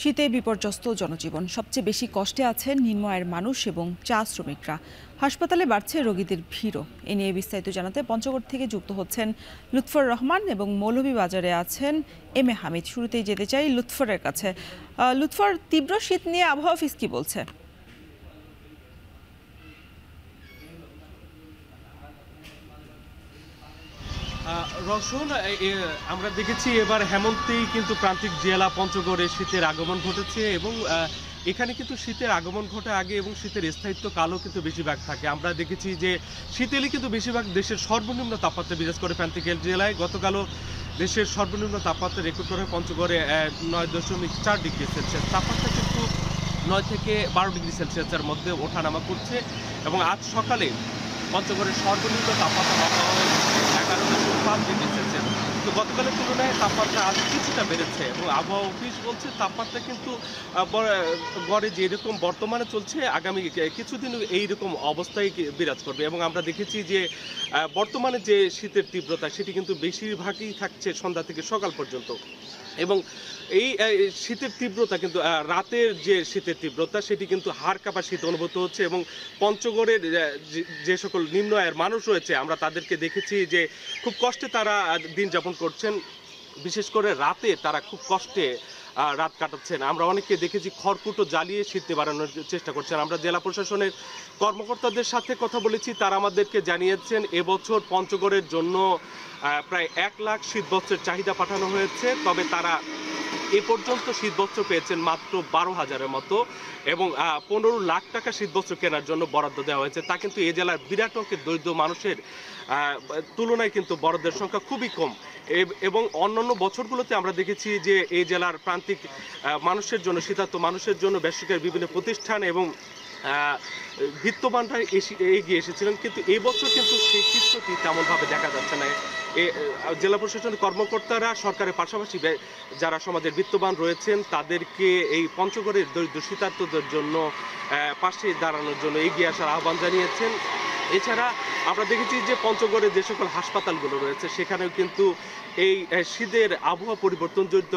শীতে বিপর্যস্ত জনজীবন, সবচেয়ে বেশি কষ্টে আছেন নিম্ন আয়ের মানুষ এবং চা শ্রমিকরা। হাসপাতালে বাড়ছে রোগীদের ভিড়ও। এ নিয়ে বিস্তারিত জানাতে পঞ্চগড় থেকে যুক্ত হচ্ছেন লুৎফর রহমান এবং মৌলভীবাজারে আছেন এম এ হামিদ। শুরুতেই যেতে চাই লুৎফরের কাছে। লুৎফর, তীব্র শীত নিয়ে আবহাওয়া অফিস কি বলছে? রওশন, আমরা দেখেছি এবার হেমন্তেই কিন্তু প্রান্তিক জেলা পঞ্চগড়ে শীতের আগমন ঘটেছে এবং এখানে কিন্তু শীতের আগমন ঘটে আগে এবং শীতের স্থায়িত্ব কালও কিন্তু বেশিরভাগ থাকে। আমরা দেখেছি যে শীত এলে কিন্তু বেশিরভাগ দেশের সর্বনিম্ন তাপমাত্রা বিরাজ করে প্রান্তিক জেলায়। গতকালও দেশের সর্বনিম্ন তাপমাত্রা রেকর্ড করা হয় পঞ্চগড়ে 9.4 ডিগ্রি সেলসিয়াস। তাপমাত্রা কিন্তু 9 থেকে 12 ডিগ্রি সেলসিয়াসের মধ্যে ওঠানামা করছে এবং আজ সকালে পঞ্চগড়ের সর্বনিম্ন তাপমাত্রা মাপা হয় 11.5 ডিগ্রি সেলসিয়াস। তো গতকালের তুলনায় তাপমাত্রা আজ কিছুটা বেড়েছে এবং আবহাওয়া অফিস বলছে তাপমাত্রা কিন্তু গড়ে যেরকম বর্তমানে চলছে আগামী কিছুদিন এইরকম অবস্থায় বিরাজ করবে। এবং আমরা দেখেছি যে বর্তমানে যে শীতের তীব্রতা সেটি কিন্তু বেশিরভাগই থাকছে সন্ধ্যা থেকে সকাল পর্যন্ত। এবং এই শীতের তীব্রতা কিন্তু রাতের যে শীতের তীব্রতা সেটি কিন্তু হাড় কাঁপা শীত অনুভূত হচ্ছে। এবং পঞ্চগড়ের যে সকল নিম্ন আয়ের মানুষ রয়েছে আমরা তাদেরকে দেখেছি যে খুব কষ্টে তারা দিন যাপন করছেন। বিশেষ করে রাতে তারা খুব কষ্টে রাত কাটাচ্ছেন। আমরা অনেককে দেখেছি খড়কুটো জ্বালিয়ে শীত নিবারণের চেষ্টা করছেন। আমরা জেলা প্রশাসনের কর্মকর্তাদের সাথে কথা বলেছি, তারা আমাদেরকে জানিয়েছেন এবছর পঞ্চগড়ের জন্য প্রায় 1 লাখ শীতবস্ত্রের চাহিদা পাঠানো হয়েছে। তবে তারা এ পর্যন্ত শীতবস্ত্র পেয়েছেন মাত্র 12,000-এর মতো এবং 15 লাখ টাকা শীতবস্ত্র কেনার জন্য বরাদ্দ দেওয়া হয়েছে। তা কিন্তু এই জেলার বিরাট অঙ্কের দরিদ্র মানুষের তুলনায় কিন্তু বরাদ্দের সংখ্যা খুবই কম। এবং অন্যান্য বছরগুলোতে আমরা দেখেছি যে এই জেলার প্রান্তিক মানুষের জন্য, শীতার্ত মানুষের জন্য বেসরকারি বিভিন্ন প্রতিষ্ঠান এবং বিত্তবানরা এগিয়ে এসেছিলেন, কিন্তু এবছর কিন্তু সেই চিত্রটি তেমনভাবে দেখা যাচ্ছে না। জেলা প্রশাসনের কর্মকর্তারা সরকারের পাশাপাশি যারা সমাজের বিত্তবান রয়েছেন তাদেরকে এই পঞ্চগড়ের দরিদ্র শীতার্তদের জন্য পাশে দাঁড়ানোর জন্য এগিয়ে আসার আহ্বান জানিয়েছেন। এছাড়া আমরা দেখেছি যে পঞ্চগড়ে যে সকল হাসপাতালগুলো রয়েছে সেখানেও কিন্তু এই শীতের আবহাওয়া পরিবর্তনজনিত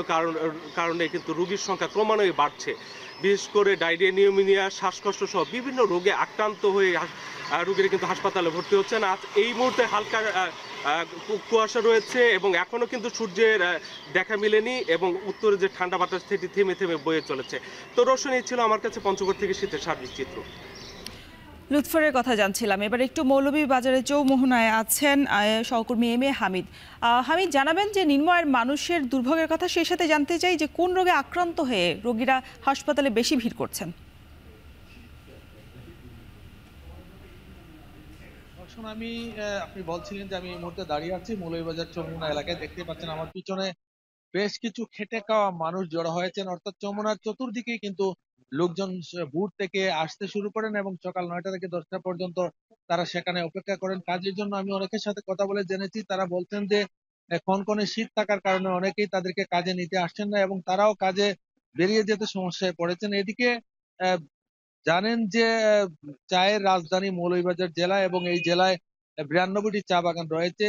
কারণে কিন্তু রোগীর সংখ্যা ক্রমান্বয়ে বাড়ছে। বিশেষ করে ডায়রিয়া, নিউমোনিয়া, শ্বাসকষ্ট সহ বিভিন্ন রোগে আক্রান্ত হয়ে রোগীরা কিন্তু হাসপাতালে ভর্তি হচ্ছেন। আজ এই মুহূর্তে হালকা কুয়াশা রয়েছে এবং এখনো কিন্তু সূর্যের দেখা মেলেনি এবং উত্তরে যে ঠান্ডা বাতাস সেটি থেমে থেমে বয়ে চলেছে। তো রোশনী, ছিল আমার কাছে পঞ্চগড় থেকে শীতের সার্বিক চিত্র। লুৎফরের কথা জানছিলাম। এবার একটু মৌলভীবাজারে চৌমোহনায় আছেন সহকর্মী এম এ হামিদ। হামিদ, জানাবেন যে নিম্ন আয়ের মানুষের দুর্ভোগের কথা, সেই সাথে জানতে চাই যে কোন রোগে আক্রান্ত হয়ে রোগীরা হাসপাতালে বেশি ভিড় করছেন। দর্শন, আপনি বলছিলেন যে আমি এই মুহূর্তে দাঁড়িয়ে আছি মৌলভীবাজার চৌমুহনা এলাকায়। দেখতে পাচ্ছেন আমার পিছনে বেশ কিছু খেটে খাওয়া মানুষ জড়ো হয়েছেন, অর্থাৎ চৌমুহনার চতুর্দিকেই কিন্তু লোকজন ভোর থেকে আসতে শুরু করেন এবং সকাল 9টা থেকে 10টা পর্যন্ত তারা সেখানে অপেক্ষা করেন কাজের জন্য। আমি অনেকের সাথে কথা বলে জেনেছি, তারা বলছেন যে কনকনে শীত থাকার কারণে অনেকেই তাদেরকে কাজে নিতে আসছেন না এবং তারাও কাজে বেরিয়ে যেতে সমস্যায় পড়েছেন। এদিকে আহ, জানেন যে চায়ের রাজধানী মৌলভীবাজার জেলা এবং এই জেলায় 92টি চা বাগান রয়েছে।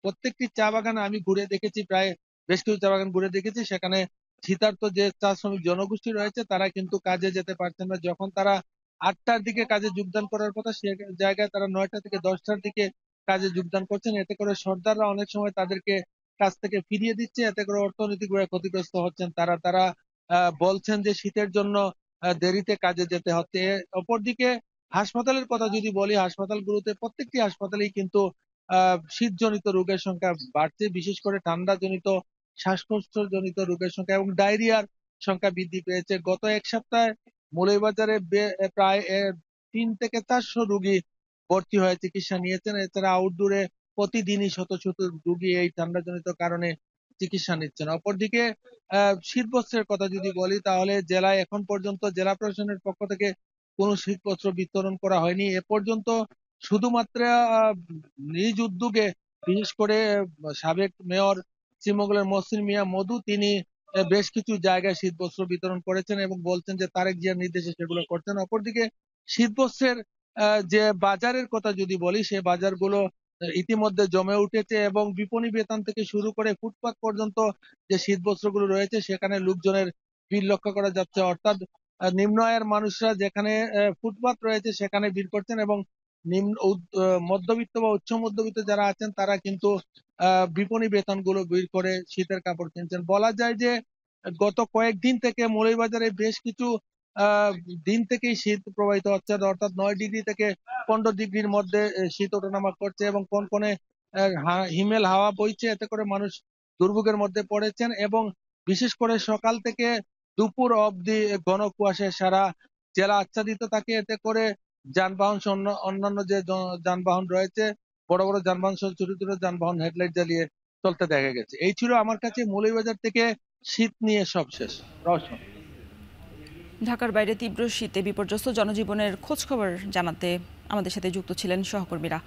প্রত্যেকটি চা বাগান আমি ঘুরে দেখেছি, প্রায় বেশ কিছু চা বাগান ঘুরে দেখেছি। সেখানে শীতার্ত যে চা শ্রমিক জনগোষ্ঠী রয়েছে তারা কিন্তু কাজে যেতে পারছেন না। যখন তারা 8টার দিকে কাজে যোগদান করার কথা, সে জায়গায় তারা 9টা থেকে 10টার দিকে কাজে যোগদান করছেন। এতে করে সর্দাররা অনেক সময় তাদেরকে কাজ থেকে ফিরিয়ে দিচ্ছে, এতে করে অর্থনৈতিকভাবে ক্ষতিগ্রস্ত হচ্ছেন তারা তারা বলছেন যে শীতের জন্য দেরিতে কাজে যেতে হচ্ছে। অপরদিকে হাসপাতালের কথা যদি বলি, হাসপাতালগুলোতে প্রত্যেকটি হাসপাতালেই কিন্তু শীতজনিত রোগের সংখ্যা বাড়ছে, বিশেষ করে ঠান্ডা জনিত, শ্বাসকষ্ট জনিত রোগের সংখ্যা এবং ডায়রিয়ার সংখ্যা বৃদ্ধি পেয়েছে। গত এক সপ্তাহে মৌলভীবাজারে প্রায় 300 থেকে 400 রোগী ভর্তি হয়ে চিকিৎসা নিয়েছেন। এছাড়া আউটডোরে প্রতিদিনই শত শত রোগী এই ঠান্ডা জনিত কারণে চিকিৎসা নিচ্ছেন। অপরদিকে শীতবস্ত্রের কথা যদি বলি, তাহলে জেলায় এখন পর্যন্ত জেলা প্রশাসনের পক্ষ থেকে কোনো শীতবস্ত্র বিতরণ করা হয়নি এ পর্যন্ত। শুধুমাত্র নিজ উদ্যোগে, বিশেষ করে সাবেক মেয়র শ্রীমঙ্গলের মহসিন মিয়া মধু, তিনি বেশ কিছু জায়গায় শীতবস্ত্র বিতরণ করেছেন এবং বলছেন যে তারেক জিয়ার নির্দেশে সেগুলো করছেন। অপরদিকে শীতবস্ত্রের যে বাজারের কথা যদি বলি, সে বাজারগুলো ইতিমধ্যে জমে উঠেছে এবং বিপণী বিতান থেকে শুরু করে ফুটপাত পর্যন্ত যে শীতবস্ত্রগুলো রয়েছে সেখানে লোকজনের ভিড় লক্ষ্য করা যাচ্ছে। অর্থাৎ নিম্ন আয়ের মানুষরা যেখানে ফুটপাত রয়েছে সেখানে ভিড় করছেন, এবং মধ্যবিত্ত বা উচ্চ মধ্যবিত্ত যারা আছেন তারা কিন্তু বিপণী বেতনগুলো বের করে শীতের কাপড় কিনছেন। বলা যায় যে গত কয়েকদিন থেকে মৌলভীবাজারে বেশ কিছু আহ, দিন থেকেই শীত প্রবাহিত হচ্ছে, অর্থাৎ 9 ডিগ্রি থেকে 15 ডিগ্রির মধ্যে শীত ওঠানামা করছে, এবং কনকনে হিমেল হাওয়া বইছে। এতে করে মানুষ দুর্ভোগের মধ্যে পড়েছেন, এবং বিশেষ করে সকাল থেকে দুপুর অবধি ঘন কুয়াশায় সারা জেলা আচ্ছাদিত থাকে। এতে করে যানবাহন সহ অন্যান্য যে যানবাহন রয়েছে, বড় বড় যানবাহন সহ ছোট ছোট যানবাহন হেডলাইট জ্বালিয়ে চলতে দেখা গেছে। এই ছিল আমার কাছে মৌলভীবাজার থেকে শীত নিয়ে সবশেষ রওশন। ঢাকার বাইরে তীব্র শীতে বিপর্যস্ত জনজীবনের খোঁজখবর জানাতে আমাদের সাথে যুক্ত ছিলেন সহকর্মীরা।